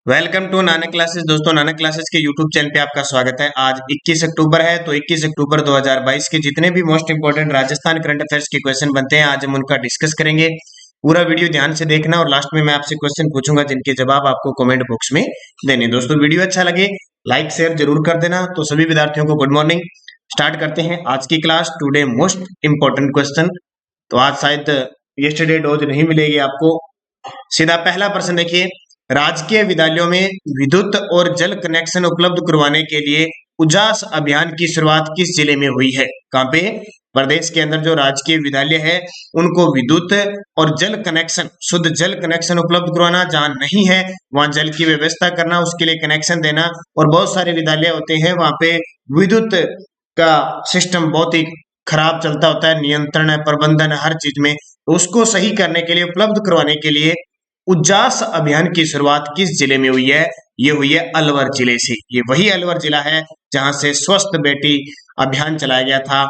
Welcome to Nanak classes. दोस्तों, Nanak classes के YouTube channel पे आपका स्वागत है। आज 21 अक्टूबर है, तो 21 अक्टूबर 2022 के जितने भी most important Rajasthan current affairs के क्वेश्चन बनते हैं, आज हम उनका डिस्कस करेंगे। पूरा वीडियो ध्यान से देखना और लास्ट में मैं आपसे क्वेश्चन पूछूंगा जिनके जवाब आपको कमेंट बॉक्स में देने। दोस्तों, वीडियो अच्छा लगे लाइक शेयर जरूर कर देना। तो सभी विद्यार्थियों को गुड मॉर्निंग। स्टार्ट करते हैं आज की class. Today most important question. तो आज शायद यस्टरडे डोज नहीं मिलेगी आपको। सीधा पहला प्रश्न देखिए, राजकीय विद्यालयों में विद्युत और जल कनेक्शन उपलब्ध करवाने के लिए उजास अभियान की शुरुआत किस जिले में हुई है? कहाँ पे? प्रदेश के अंदर जो राजकीय विद्यालय है उनको विद्युत और जल कनेक्शन, शुद्ध जल कनेक्शन उपलब्ध करवाना, जहाँ नहीं है वहां जल की व्यवस्था करना, उसके लिए कनेक्शन देना। और बहुत सारे विद्यालय होते हैं वहां पे विद्युत का सिस्टम बहुत ही खराब चलता होता है, नियंत्रण है, प्रबंधन है, हर चीज में। उसको सही करने के लिए, उपलब्ध करवाने के लिए उजास अभियान की शुरुआत किस जिले में हुई है? ये हुई है अलवर जिले से। ये वही अलवर जिला है जहां से स्वस्थ बेटी अभियान चलाया गया था।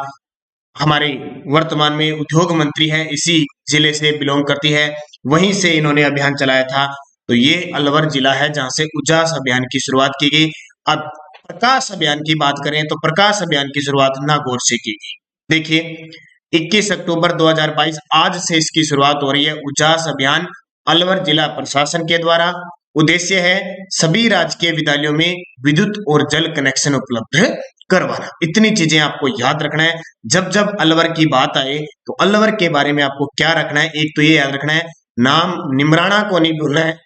हमारे वर्तमान में उद्योग मंत्री है, इसी जिले से बिलोंग करती है, वहीं से इन्होंने अभियान चलाया था। तो ये अलवर जिला है जहां से उजास अभियान की शुरुआत की गई। अब प्रकाश अभियान की बात करें तो प्रकाश अभियान की शुरुआत नागौर से की गई। देखिए, 21 अक्टूबर 2022 आज से इसकी शुरुआत हो रही है। उजास अभियान अलवर जिला प्रशासन के द्वारा। उद्देश्य है सभी राजकीय विद्यालयों में विद्युत और जल कनेक्शन उपलब्ध करवाना। इतनी चीजें आपको याद रखना है। जब जब अलवर की बात आए तो अलवर के बारे में आपको क्या रखना है? एक तो ये याद रखना है, नाम निमराना को नहीं भूलना है।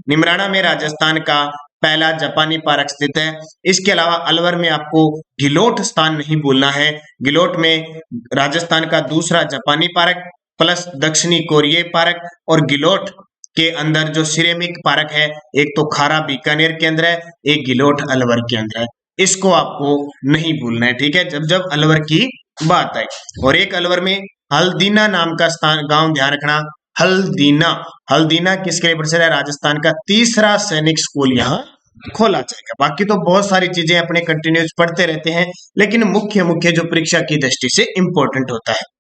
निमराना में राजस्थान का पहला जापानी पार्क स्थित है। इसके अलावा अलवर में आपको गिलोट स्थान नहीं भूलना है। गिलोट में राजस्थान का दूसरा जापानी पार्क प्लस दक्षिणी कोरियाई पार्क, और गिलोट के अंदर जो सिरेमिक पार्क है, एक तो खारा बीकानेर के अंदर है, एक गिलोट अलवर के अंदर है। इसको आपको नहीं भूलना है, ठीक है, जब जब अलवर की बात आए। और एक अलवर में हल्दीना नाम का स्थान, गांव ध्यान रखना, हल्दीना। हल्दीना किसके लिए प्रसिद्ध है? राजस्थान का तीसरा सैनिक स्कूल यहाँ खोला जाएगा। बाकी तो बहुत सारी चीजें अपने कंटिन्यूस पढ़ते रहते हैं, लेकिन मुख्य मुख्य जो परीक्षा की दृष्टि से इंपॉर्टेंट होता है।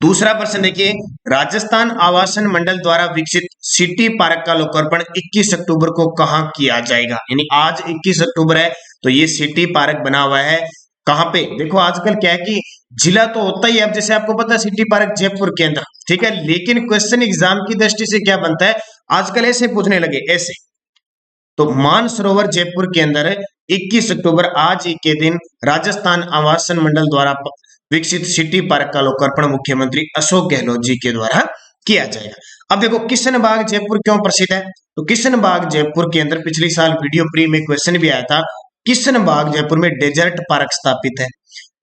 दूसरा प्रश्न देखिए, राजस्थान आवासन मंडल द्वारा विकसित सिटी पार्क का लोकार्पण 21 अक्टूबर को कहां किया जाएगा? यानी आज 21 अक्टूबर है तो ये सिटी पार्क बना हुआ है। कहां पे? देखो, आजकल क्या है कि जिला तो होता ही है। अब जैसे आपको पता है सिटी पार्क जयपुर के अंदर, ठीक है, लेकिन क्वेश्चन एग्जाम की दृष्टि से क्या बनता है, आजकल ऐसे पूछने लगे, ऐसे। तो मानसरोवर जयपुर के अंदर 21 अक्टूबर आज ही के दिन राजस्थान आवासन मंडल द्वारा विकसित सिटी पार्क का लोकार्पण मुख्यमंत्री अशोक गहलोत जी के द्वारा किया जाएगा। अब देखो, किशनबाग जयपुर क्यों प्रसिद्ध है? तो किशनबाग जयपुर के अंदर पिछले साल वीडियो प्री में क्वेश्चन भी आया था। किशनबाग जयपुर में डेजर्ट पार्क स्थापित है।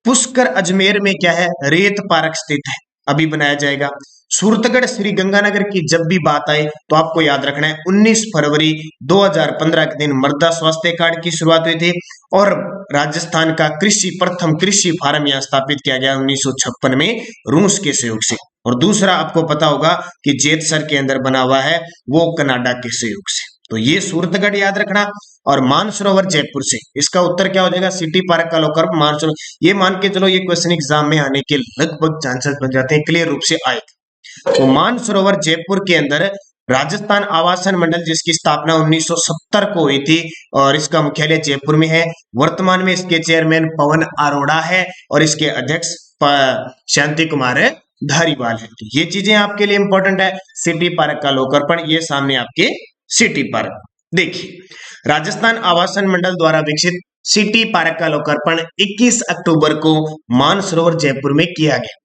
पुष्कर अजमेर में क्या है? रेत पार्क स्थित है, अभी बनाया जाएगा। सूरतगढ़ श्री गंगानगर की जब भी बात आए तो आपको याद रखना है 19 फरवरी 2015 के दिन मृदा स्वास्थ्य कार्ड की शुरुआत हुई थी, और राजस्थान का प्रथम कृषि फार्म यहाँ स्थापित किया गया 1956 में रूस के सहयोग से। और दूसरा आपको पता होगा कि जेतसर के अंदर बना हुआ है, वो कनाडा के सहयोग से। तो ये सूरतगढ़ याद रखना। और मानसरोवर जयपुर से, इसका उत्तर क्या हो जाएगा? सिटी पार्क का लोकार्पण मानसरोवर। ये मान के चलो ये क्वेश्चन एग्जाम में आने के लगभग चांसेस बन जाते हैं, क्लियर रूप से आएगा। तो मानसरोवर जयपुर के अंदर राजस्थान आवासन मंडल, जिसकी स्थापना 1970 को हुई थी, और इसका मुख्यालय जयपुर में है। वर्तमान में इसके चेयरमैन पवन अरोड़ा है और इसके अध्यक्ष शांति कुमार धारीवाल है। तो ये चीजें आपके लिए इंपॉर्टेंट है। सिटी पार्क का लोकार्पण, ये सामने आपके सिटी पार्क। देखिए, राजस्थान आवासन मंडल द्वारा विकसित सिटी पार्क का लोकार्पण 21 अक्टूबर को मानसरोवर जयपुर में किया गया।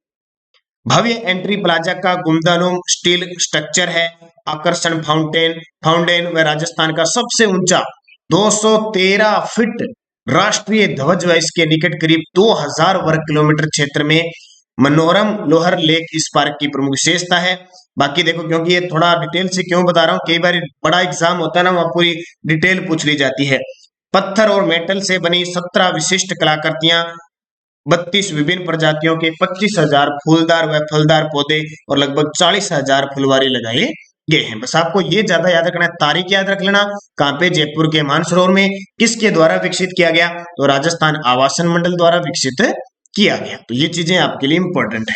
भव्य एंट्री प्लाजा का गुंबदानुमा स्टील स्ट्रक्चर है। आकर्षण फाउंटेन व राजस्थान का सबसे ऊंचा 213 फीट राष्ट्रीय ध्वज व इसके निकट करीब 2000 वर्ग किलोमीटर क्षेत्र में मनोरम लोहर लेक इस पार्क की प्रमुख विशेषता है। बाकी देखो, क्योंकि ये थोड़ा डिटेल से क्यों बता रहा हूँ, कई बार बड़ा एग्जाम होता है ना, वहां पूरी डिटेल पूछ ली जाती है। पत्थर और मेटल से बनी 17 विशिष्ट कलाकृतियां, 32 विभिन्न प्रजातियों के 25,000 फूलदार व फलदार पौधे और लगभग 40,000 फुलवारी लगाए गए हैं। बस आपको ये ज्यादा याद रखना है, तारीख याद रख लेना। कहां पे? जयपुर के मानसरोवर में। किसके द्वारा विकसित किया गया? तो राजस्थान आवासन मंडल द्वारा विकसित किया गया। तो ये चीजें आपके लिए इंपॉर्टेंट है।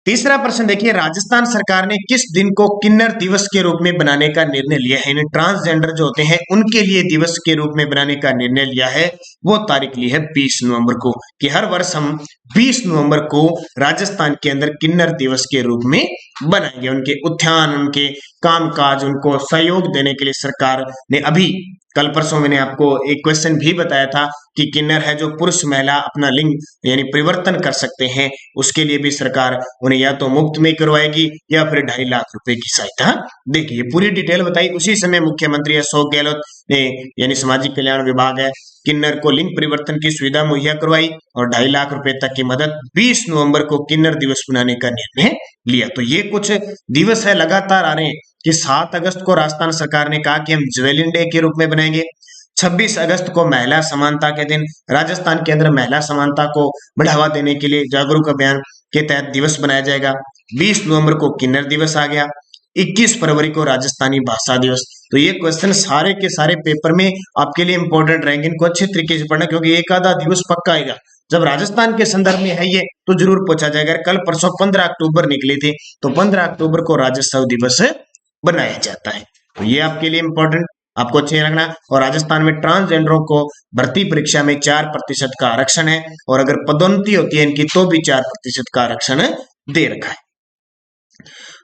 तीसरा प्रश्न देखिए, राजस्थान सरकार ने किस दिन को किन्नर दिवस के रूप में बनाने का निर्णय लिया है? यानी ट्रांसजेंडर जो होते हैं उनके लिए दिवस के रूप में बनाने का निर्णय लिया है। वो तारीख ली है 20 नवंबर को, कि हर वर्ष हम 20 नवंबर को राजस्थान के अंदर किन्नर दिवस के रूप में बनाएंगे। उनके उत्थान, उनके कामकाज, उनको सहयोग देने के लिए सरकार ने अभी कल परसों मैंने आपको एक क्वेश्चन भी बताया था कि किन्नर है जो पुरुष महिला अपना लिंग यानी परिवर्तन कर सकते हैं, उसके लिए भी सरकार उन्हें या तो मुफ्त में करवाएगी या फिर 2.5 लाख रुपए की सहायता देगी। ये पूरी डिटेल बताई। उसी समय मुख्यमंत्री अशोक गहलोत ने यानी सामाजिक कल्याण विभाग है, किन्नर को लिंग परिवर्तन की सुविधा मुहैया करवाई और 2.5 लाख रुपए तक की मदद 20 नवंबर को किन्नर दिवस मनाने का निर्णय लिया। तो ये कुछ दिवस है लगातार आ रहे हैं कि 7 अगस्त को राजस्थान सरकार ने कहा कि हम ज्वेलिन डे के रूप में बनाएंगे। 26 अगस्त को महिला समानता के दिन, राजस्थान के अंदर महिला समानता को बढ़ावा देने के लिए जागरूक अभियान के तहत दिवस बनाया जाएगा। 20 नवंबर को किन्नर दिवस आ गया। 21 फरवरी को राजस्थानी भाषा दिवस। तो ये क्वेश्चन सारे के सारे पेपर में आपके लिए इंपॉर्टेंट रहेंगे, इनको अच्छे तरीके से पढ़ना, क्योंकि एक आधा दिवस पक्का आएगा। जब राजस्थान के संदर्भ में है ये तो जरूर पूछा जाएगा। कल परसों 15 अक्टूबर निकले थे, तो 15 अक्टूबर को राज्योत्सव दिवस बनाया जाता है। तो ये आपके लिए इंपॉर्टेंट, आपको अच्छे रखना। और राजस्थान में ट्रांसजेंडरों को भर्ती परीक्षा में 4% का आरक्षण है, और अगर पदोन्नति होती है इनकी तो भी 4% का आरक्षण दे रखा है।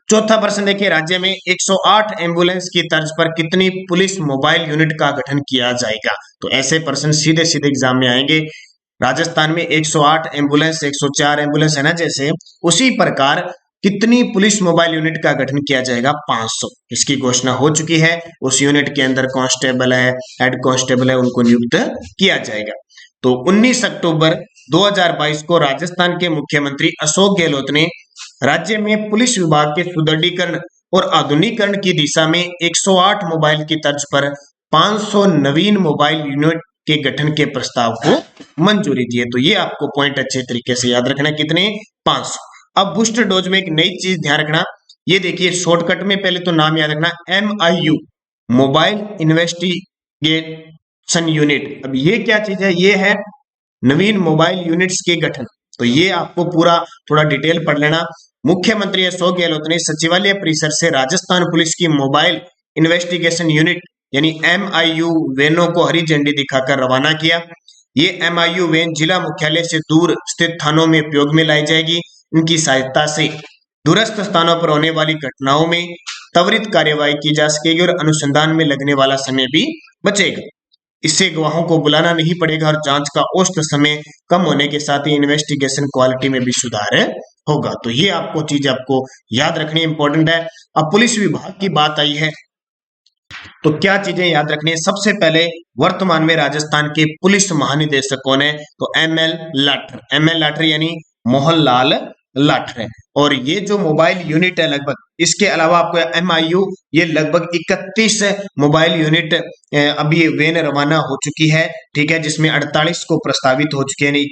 चौथा प्रश्न देखिए, राज्य में 108 एम्बुलेंस की तर्ज पर कितनी पुलिस मोबाइल यूनिट का गठन किया जाएगा? तो ऐसे प्रश्न सीधे सीधे एग्जाम में आएंगे। राजस्थान में 108 एम्बुलेंस, 104 एम्बुलेंस है ना, जैसे उसी प्रकार कितनी पुलिस मोबाइल यूनिट का गठन किया जाएगा? 500। इसकी घोषणा हो चुकी है। उस यूनिट के अंदर कांस्टेबल है, हेड कांस्टेबल है, उनको नियुक्त किया जाएगा। तो 19 अक्टूबर 2022 को राजस्थान के मुख्यमंत्री अशोक गहलोत ने राज्य में पुलिस विभाग के सुदृढ़ीकरण और आधुनिकीकरण की दिशा में 108 मोबाइल की तर्ज पर 500 नवीन मोबाइल यूनिट के गठन के प्रस्ताव को मंजूरी दी है। तो ये आपको पॉइंट अच्छे तरीके से याद रखना, कितने? 500। अब बूस्टर डोज में एक नई चीज ध्यान रखना, ये देखिए शॉर्टकट में पहले तो नाम याद रखना, MIU मोबाइल इन्वेस्टिगेशन यूनिट। अब ये क्या चीज है? ये है नवीन मोबाइल यूनिट्स के गठन। तो ये आपको पूरा थोड़ा डिटेल पढ़ लेना। मुख्यमंत्री अशोक गहलोत ने सचिवालय परिसर से राजस्थान पुलिस की मोबाइल इन्वेस्टिगेशन यूनिट यानी MIU वैनों को हरी झंडी दिखाकर रवाना किया। ये MIU वैन जिला मुख्यालय से दूर स्थित थानों में उपयोग में लाई जाएगी। इनकी सहायता से दूरस्थ स्थानों पर होने वाली घटनाओं में त्वरित कार्यवाही की जा सकेगी और अनुसंधान में लगने वाला समय भी बचेगा। इससे गवाहों को बुलाना नहीं पड़ेगा और जांच का औसत समय कम होने के साथ ही इन्वेस्टिगेशन क्वालिटी में भी सुधार होगा। तो ये आपको चीज आपको याद रखनी इंपॉर्टेंट है। अब पुलिस विभाग की बात आई है तो क्या चीजें याद रखनी है? सबसे पहले वर्तमान में राजस्थान के पुलिस महानिदेशक कौन है? तो ML लाठर। ML लाठर यानी मोहन लाल लाठर है। और ये जो मोबाइल यूनिट है लगभग, इसके अलावा आपको MIU ये लगभग 31 मोबाइल यूनिट अभी वेन रवाना हो चुकी है, ठीक है, जिसमें 48 को प्रस्तावित हो चुके हैं।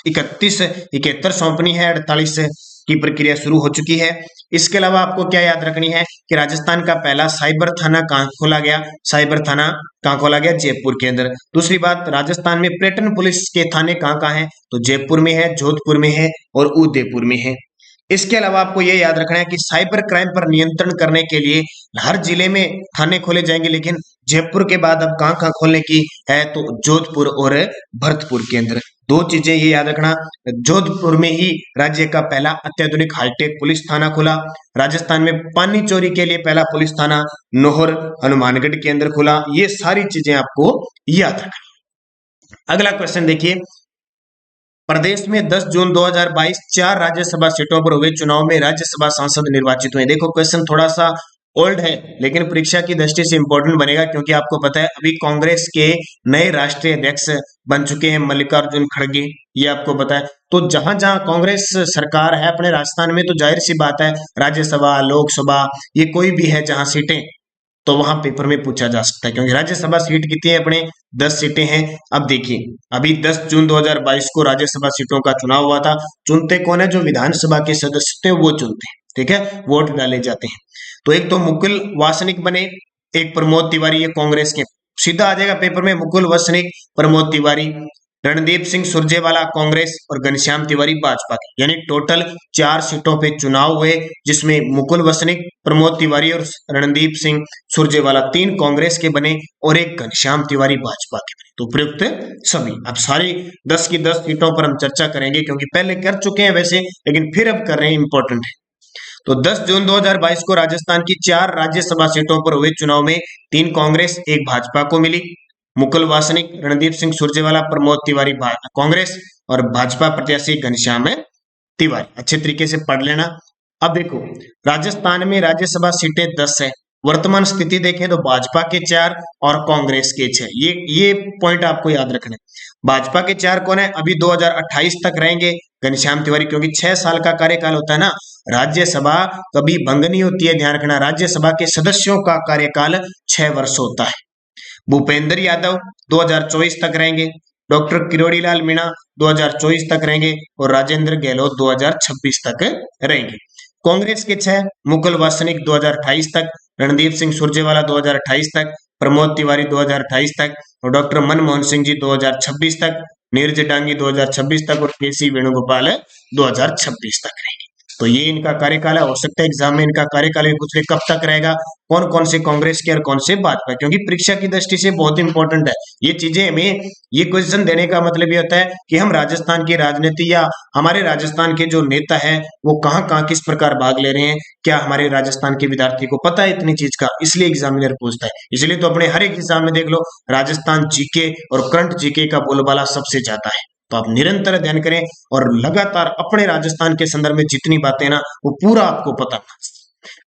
71 सौंपनी है, 48 की प्रक्रिया शुरू हो चुकी है। इसके अलावा आपको क्या याद रखनी है कि राजस्थान का पहला साइबर थाना कहाँ खोला गया? साइबर थाना कहाँ खोला गया? जयपुर के अंदर। दूसरी बात, राजस्थान में पर्यटन पुलिस के थाने कहाँ कहाँ हैं? तो जयपुर में है, जोधपुर में है और उदयपुर में है। इसके अलावा आपको ये याद रखना है कि साइबर क्राइम पर नियंत्रण करने के लिए हर जिले में थाने खोले जाएंगे, लेकिन जयपुर के बाद अब कहाँ कहाँ खोलने की है? तो जोधपुर और भरतपुर के अंदर। दो चीजें ये याद रखना, जोधपुर में ही राज्य का पहला अत्याधुनिक हाईटेक पुलिस थाना खुला। राजस्थान में पानी चोरी के लिए पहला पुलिस थाना नोहर हनुमानगढ़ के अंदर खुला। ये सारी चीजें आपको याद रखना। अगला क्वेश्चन देखिए, प्रदेश में 10 जून 2022 4 राज्यसभा सीटों पर हुए चुनाव में राज्यसभा सांसद निर्वाचित हुए। देखो क्वेश्चन थोड़ा सा ओल्ड है, लेकिन परीक्षा की दृष्टि से इंपॉर्टेंट बनेगा, क्योंकि आपको पता है अभी कांग्रेस के नए राष्ट्रीय अध्यक्ष बन चुके हैं मल्लिकार्जुन खड़गे, ये आपको पता है। तो जहां जहां कांग्रेस सरकार है अपने राजस्थान में, तो जाहिर सी बात है राज्यसभा, लोकसभा, ये कोई भी है जहां सीटें, तो वहां पेपर में पूछा जा सकता है। क्योंकि राज्यसभा सीट कितनी है? अपने 10 सीटें हैं। अब देखिए, अभी 10 जून 2022 को राज्यसभा सीटों का चुनाव हुआ था। चुनते कौन है? जो विधानसभा के सदस्य थे वो चुनते हैं, ठीक है, वोट डाले जाते हैं। तो एक तो मुकुल वासनिक बने, एक प्रमोद तिवारी, ये कांग्रेस के, सीधा आ जाएगा पेपर में मुकुल वासनिक, प्रमोद तिवारी। रणदीप सिंह सुरजेवाला कांग्रेस और घनश्याम तिवारी भाजपा के, यानी टोटल 4 सीटों पे चुनाव हुए, जिसमें मुकुल वासनिक, प्रमोद तिवारी और रणदीप सिंह सुरजेवाला 3 कांग्रेस के बने और एक घनश्याम तिवारी भाजपा के बने। तो उपयुक्त सभी। अब सारी 10 की 10 सीटों पर हम चर्चा करेंगे, क्योंकि पहले कर चुके हैं वैसे, लेकिन फिर अब कर रहे हैं, इंपॉर्टेंट है। तो 10 जून 2022 को राजस्थान की 4 राज्यसभा सीटों पर हुए चुनाव में 3 कांग्रेस, 1 भाजपा को मिली। मुकुल वासनिक, रणदीप सिंह सुरजेवाला, प्रमोद तिवारी कांग्रेस और भाजपा प्रत्याशी घनश्याम तिवारी। अच्छे तरीके से पढ़ लेना। अब देखो, राजस्थान में राज्यसभा सीटें 10 है। वर्तमान स्थिति देखें तो भाजपा के 4 और कांग्रेस के 6। ये पॉइंट आपको याद रखना है। भाजपा के 4 कौन है? अभी 2028 तक रहेंगे घनश्याम तिवारी, क्योंकि 6 साल का कार्यकाल होता है ना। राज्यसभा कभी भंग नहीं होती है, ध्यान रखना। राज्यसभा के सदस्यों का कार्यकाल 6 वर्ष होता है। भूपेंद्र यादव 2024 तक रहेंगे, डॉक्टर किरोड़ी लाल मीणा 2024 तक रहेंगे और राजेंद्र गहलोत 2026 तक रहेंगे। कांग्रेस के 6, मुकुल वासनिक 2028 तक, रणदीप सिंह सुरजेवाला 2028 तक, प्रमोद तिवारी 2028 तक और डॉक्टर मनमोहन सिंह जी 2026 तक, नीरज डांगी 2026 तक और केसी वेणुगोपाल 2026 तक रहेंगे। तो ये इनका कार्यकाल है। हो सकता है एग्जाम में इनका कार्यकाल भी पूछ ले कब तक रहेगा, कौन कौन से कांग्रेस के और कौन से भाजपा, क्योंकि परीक्षा की दृष्टि से बहुत इंपॉर्टेंट है ये चीजें। हमें ये क्वेश्चन देने का मतलब ये होता है कि हम राजस्थान की राजनीति या हमारे राजस्थान के जो नेता है वो कहाँ कहाँ किस प्रकार भाग ले रहे हैं, क्या हमारे राजस्थान के विद्यार्थी को पता है इतनी चीज का, इसलिए एग्जामिनर पूछता है। इसलिए तो अपने हर एक एग्जाम में देख लो, राजस्थान जीके और करंट जीके का बोलबाला सबसे ज्यादा है। तो आप निरंतर अध्ययन करें और लगातार अपने राजस्थान के संदर्भ में जितनी बातें ना वो पूरा आपको पता।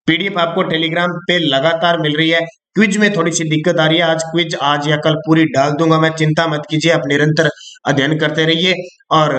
पीडीएफ आपको टेलीग्राम पे लगातार मिल रही है। क्विज में थोड़ी सी दिक्कत आ रही है, आज क्विज आज या कल पूरी डाल दूंगा मैं, चिंता मत कीजिए। आप निरंतर अध्ययन करते रहिए और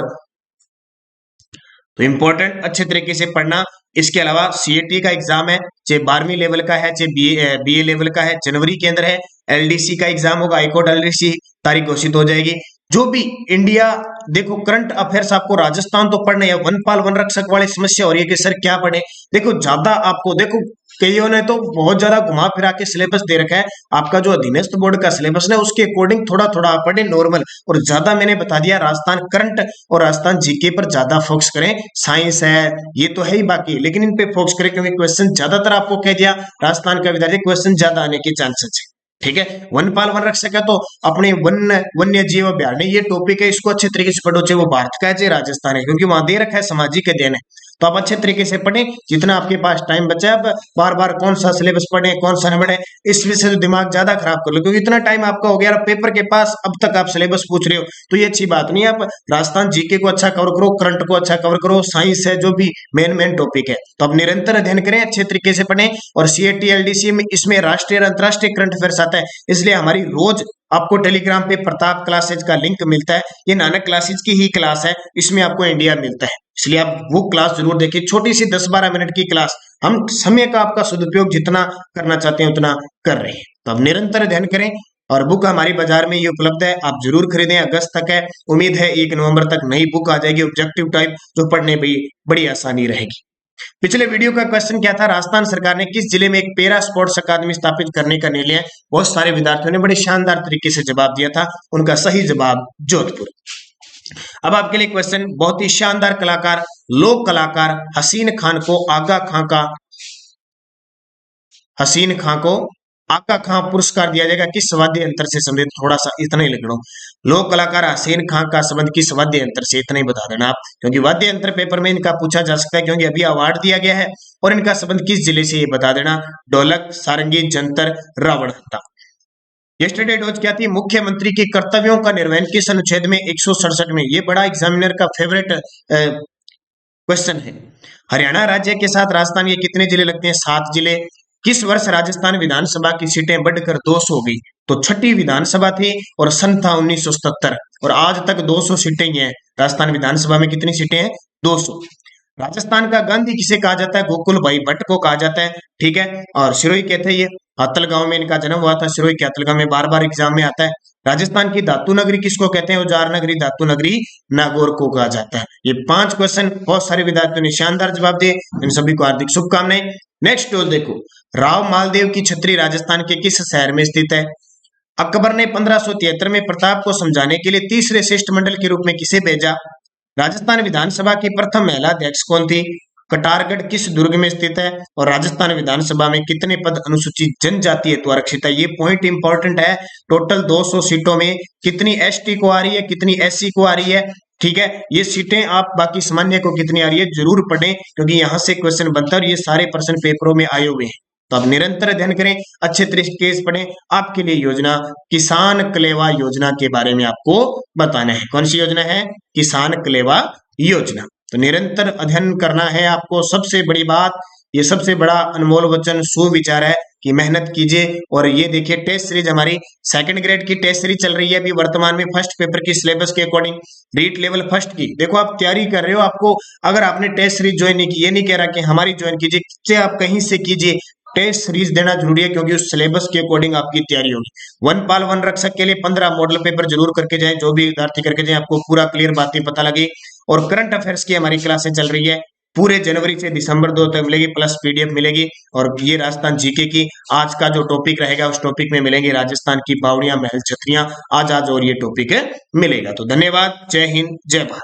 तो इंपॉर्टेंट अच्छे तरीके से पढ़ना। इसके अलावा सीएटी का एग्जाम है, चाहे 12वीं लेवल का है चाहे बीए लेवल का है, जनवरी के अंदर है। एलडीसी का एग्जाम होगा, हाईकोर्ट एलडीसी तारीख घोषित हो जाएगी। जो भी इंडिया, देखो करंट अफेयर्स आपको राजस्थान तो पढ़ने है। वनपाल वन रक्षक वाली समस्या हो रही है कि सर क्या पढ़े, देखो ज्यादा आपको, देखो कईयों ने तो बहुत ज्यादा घुमा फिरा के सिलेबस दे रखा है। आपका जो अधीनस्थ बोर्ड का सिलेबस है उसके अकॉर्डिंग थोड़ा थोड़ा आप पढ़े नॉर्मल, और ज्यादा मैंने बता दिया राजस्थान करंट और राजस्थान जीके पर ज्यादा फोकस करें। साइंस है ये तो है ही बाकी, लेकिन इन पे फोकस करें, क्योंकि क्वेश्चन ज्यादातर आपको कह दिया राजस्थान का विद्यार्थी क्वेश्चन ज्यादा आने के चांसेस है। ठीक है, वनपाल वन रक्षक है तो अपने वन्य जीव अभ्यारण्य ये टॉपिक है, इसको अच्छे तरीके से पढ़ो, चाहे वो भारत का है चाहे राजस्थान है, क्योंकि वहां दे रखा है सामाजिक अध्ययन है। तो आप अच्छे तरीके से पढ़ें जितना आपके पास टाइम बचा है। अब बार बार कौन सा सिलेबस पढ़े कौन सा न पढ़े, इस वजह से तो दिमाग ज्यादा खराब कर लो, क्योंकि इतना टाइम आपका हो गया पेपर के पास, अब तक आप सिलेबस पूछ रहे हो, तो ये अच्छी बात नहीं है। आप राजस्थान जीके को अच्छा कवर करो, करंट को अच्छा कवर करो, साइंस है जो भी मेन टॉपिक है, तो अब निरंतर अध्ययन करें, अच्छे तरीके से पढ़ें। और सीएटी एलडीसी में इसमें राष्ट्रीय और अंतरराष्ट्रीय करंट अफेयर्स आता है, इसलिए हमारी रोज आपको टेलीग्राम पे प्रताप क्लासेज का लिंक मिलता है। ये नानक क्लासेज की ही क्लास है, इसमें आपको इंडिया मिलता है, इसलिए आप वो क्लास जरूर देखिए। छोटी सी 10-12 मिनट की क्लास, हम समय का आपका सदुपयोग जितना करना चाहते हैं उतना कर रहे हैं। तो अब निरंतर अध्ययन करें और बुक हमारी बाजार में ये उपलब्ध है, आप जरूर खरीदें। अगस्त तक है, उम्मीद है 1 नवंबर तक नई बुक आ जाएगी ऑब्जेक्टिव टाइप, जो पढ़ने में बड़ी आसानी रहेगी। पिछले वीडियो का क्वेश्चन क्या था, राजस्थान सरकार ने किस जिले में एक पैरा स्पोर्ट्स अकादमी स्थापित करने का निर्णय लिया है। बहुत सारे विद्यार्थियों ने बड़े शानदार तरीके से जवाब दिया था, उनका सही जवाब जोधपुर। अब आपके लिए क्वेश्चन, बहुत ही शानदार कलाकार, लोक कलाकार हसीन खान को आगा खां पुरस्कार दिया जाएगा किस वाद्य यंत्र से संबंधित, थोड़ा सा इतना ही लिख लो। लोक कलाकार हसीन खां का संबंध किस वाद्य यंत्र से, इतना ही बता देना आप, क्योंकि वाद्य यंत्र पेपर में इनका पूछा जा सकता है, क्योंकि अभी अवार्ड दिया गया है। और इनका संबंध किस जिले से ये बता देना, ढोलक, सारंगी, जंतर, रावणहत्ता। यस्टरडे डोज क्या थी, मुख्यमंत्री के कर्तव्यों का निर्वहन किस अनुच्छेद में 167 में, ये बड़ा एग्जामिनर का फेवरेट क्वेश्चन है। हरियाणा राज्य के साथ राजस्थान के कितने जिले लगते हैं, 7 जिले। किस वर्ष राजस्थान विधानसभा की सीटें बढ़कर 200 हो गई, तो छठी विधानसभा थी और सन था 1977, और आज तक 200 सीटें ही हैं। राजस्थान विधानसभा में कितनी सीटें हैं, 200। राजस्थान का गांधी किसे कहा जाता है, गोकुल भाई भट्ट को कहा जाता है। ठीक है, और सिरोही कहते हैं, ये अतल गांव में इनका जन्म हुआ था, सिरोही के अतल गांव में, बार बार एग्जाम में आता है। राजस्थान की धातु नगरी किसको कहते हैं, औजार नगरी, धातु नगरी नागौर को कहा जाता है। ये 5 क्वेश्चन बहुत सारे विद्यार्थियों ने शानदार जवाब दिए, इन सभी को हार्दिक शुभकामनाएं। नेक्स्ट देखो, राव मालदेव की छतरी राजस्थान के किस शहर में स्थित है, अकबर ने 1573 में प्रताप को समझाने के लिए तीसरे शिष्टमंडल के रूप में किसे भेजा? राजस्थान विधानसभा की प्रथम महिला अध्यक्ष कौन थी? कटारगढ़ किस दुर्ग में स्थित है? और राजस्थान विधानसभा में कितने पद अनुसूचित जनजाति हेतु आरक्षित है? ये पॉइंट इंपॉर्टेंट है। टोटल 200 सीटों में कितनी एसटी को आ रही है, कितनी एससी को आ रही है? ठीक है, ये सीटें आप बाकी सामान्य को कितनी आ रही है जरूर पढ़ें, क्योंकि यहां से क्वेश्चन बनता है और ये सारे प्रश्न पेपरों में आए हुए हैं। तो आप निरंतर अध्ययन करें, अच्छे तरीके से पढ़ें। आपके लिए योजना किसान कलेवा योजना के बारे में आपको बताना है। कौन सी योजना है? किसान कलेवा योजना। तो निरंतर अध्ययन करना है आपको। सबसे बड़ी बात, ये सबसे बड़ा अनमोल वचन सुविचार है कि मेहनत कीजिए। और ये देखिए टेस्ट सीरीज हमारी सेकंड ग्रेड की टेस्ट सीरीज चल रही है अभी वर्तमान में, फर्स्ट पेपर की सिलेबस के अकॉर्डिंग रीट लेवल फर्स्ट की। देखो आप तैयारी कर रहे हो, आपको अगर आपने टेस्ट सीरीज ज्वाइन नहीं की, ये नहीं कह रहा कि हमारी ज्वाइन कीजिए, चाहे आप कहीं से कीजिए, टेस्ट सीरीज देना जरूरी है, क्योंकि उस सिलेबस के अकॉर्डिंग आपकी तैयारी होगी। वन पाल वन रक्षक के लिए 15 मॉडल पेपर जरूर करके जाएं, जो भी विद्यार्थी करके जाएं, आपको पूरा क्लियर बातें पता लगे। और करंट अफेयर्स की हमारी क्लासें चल रही है पूरे जनवरी से दिसंबर 2 तक मिलेगी, प्लस पीडीएफ मिलेगी। और ये राजस्थान जीके की आज का जो टॉपिक रहेगा उस टॉपिक में मिलेंगे राजस्थान की बावड़ियां, महल, छतरियां, आज और ये टॉपिक मिलेगा। तो धन्यवाद, जय हिंद, जय भारत।